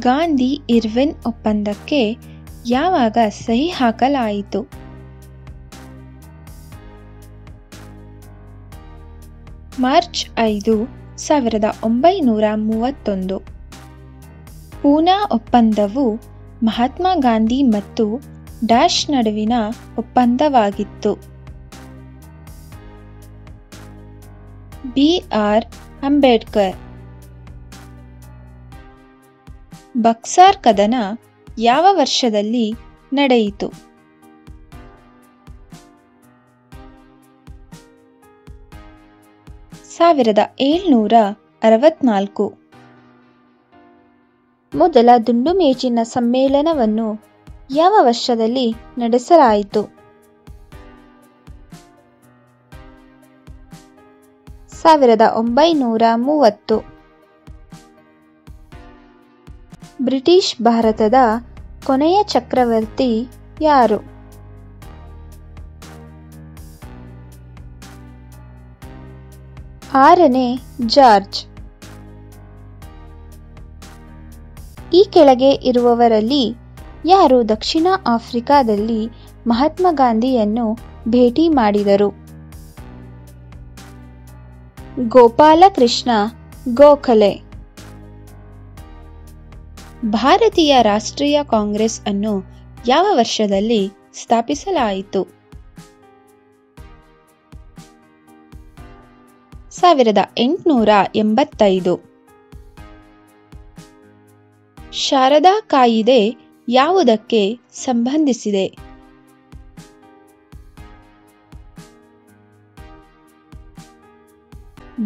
Gandhi Irwin ಒಪ್ಪಂದಕ್ಕೆ ಯಾವಾಗ ಸಹಿ ಹಾಕಲಾಯಿತು? ಮಾರ್ಚ್ 5, 1931. ಪೂನಾ ಒಪ್ಪಂದವು ಮಹಾತ್ಮ ಗಾಂಧಿ ಮತ್ತು ಡ್ಯಾಶ್ ನಡುವಿನ ಒಪ್ಪಂದವಾಗಿತ್ತು. ಬಿ.ಆರ್. ಅಂಬೇಡ್ಕರ್. ಬಕ್ಸಾರ್ ಕದನ ಯಾವ ವರ್ಷದಲ್ಲಿ ನಡೆಯಿತು? 1764. ಮೊದಲ ದುಂಡುಮೇಜಿನ ಸಮ್ಮೇಳನವನ್ನು ಯಾವ ವರ್ಷದಲ್ಲಿ ನಡೆಸಲಾಯಿತು? 1930. ಬ್ರಿಟಿಷ್ ಭಾರತದ ಕೊನೆಯ ಚಕ್ರವರ್ತಿ ಯಾರು? 6ನೇ ಜಾರ್ಜ್. ಈ ಕೆಳಗೆ ಇರುವವರಲ್ಲಿ ಯಾರು ದಕ್ಷಿಣ ಆಫ್ರಿಕಾದಲ್ಲಿ ಮಹಾತ್ಮ ಗಾಂಧಿಯನ್ನು ಭೇಟಿ ಮಾಡಿದರು? ಗೋಪಾಲಕೃಷ್ಣ ಗೋಖಲೆ. ಭಾರತೀಯ ರಾಷ್ಟ್ರೀಯ ಕಾಂಗ್ರೆಸ್ ಅನ್ನು ಯಾವ ವರ್ಷದಲ್ಲಿ ಸ್ಥಾಪಿಸಲಾಯಿತು? 1885. ಶಾರದಾ ಕಾಯಿದೆ ಯಾವುದಕ್ಕೆ ಸಂಬಂಧಿಸಿದೆ?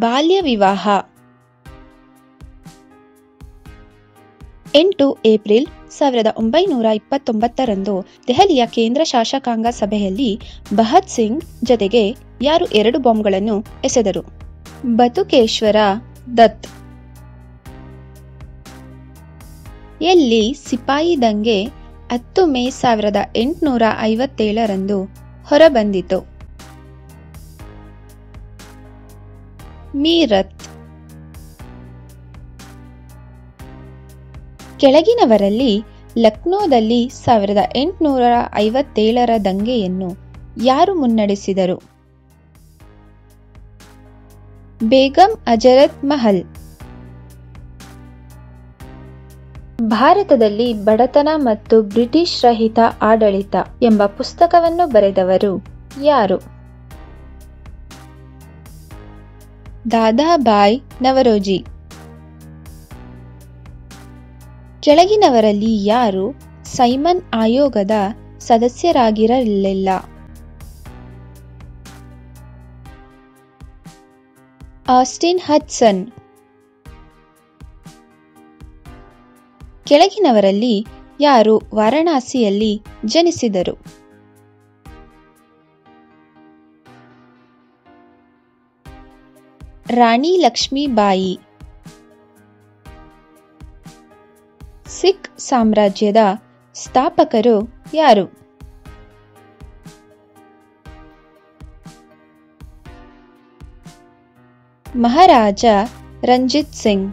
ಬಾಲ್ಯ ವಿವಾಹ. 8 ಏಪ್ರಿಲ್ 1929 ದೆಹಲಿಯ ಕೇಂದ್ರ ಶಾಸಕಾಂಗ ಸಭೆಯಲ್ಲಿ ಭಗತ್ ಸಿಂಗ್ ಜತೆಗೆ ಯಾರು 2 ಬಾಂಬ್ಗಳನ್ನು ಎಸೆದರು? ಬತುಕೇಶ್ವರ ದತ್. ಎಲ್ಲಿ ಸಿಪಾಯಿ ದಂಗೆ 10 ಮೇ 1857 ಹೊರಬಂದಿತು? ಮೀರತ್. ಕೆಳಗಿನವರಲ್ಲಿ ಲಕ್ನೋದಲ್ಲಿ 1857 ದಂಗೆಯನ್ನು ಯಾರು ಮುನ್ನಡೆಸಿದರು? ಬೇಗಂ ಅಜರತ್ ಮಹಲ್. ಭಾರತದಲ್ಲಿ ಬಡತನ ಮತ್ತು ಬ್ರಿಟಿಷ್ ರಹಿತ ಆಡಳಿತ ಎಂಬ ಪುಸ್ತಕವನ್ನು ಬರೆದವರು ಯಾರು? ದಾದಾಬಾಯ್ ನವರೋಜಿ. ಕೆಳಗಿನವರಲ್ಲಿ ಯಾರು ಸೈಮನ್ ಆಯೋಗದ ಸದಸ್ಯರಾಗಿರಲಿಲ್ಲ? Austin Hudson. ಕೆಳಗಿನವರಲ್ಲಿ ಯಾರು ವಾರಣಾಸಿಯಲ್ಲಿ ಜನಿಸಿದರು? ರಾಣಿ ಲಕ್ಷ್ಮೀಬಾಯಿ. ಸಿಖ್ ಸಾಮ್ರಾಜ್ಯದ ಸ್ಥಾಪಕರು ಯಾರು? ಮಹಾರಾಜ ರಂಜಿತ್ ಸಿಂಗ್.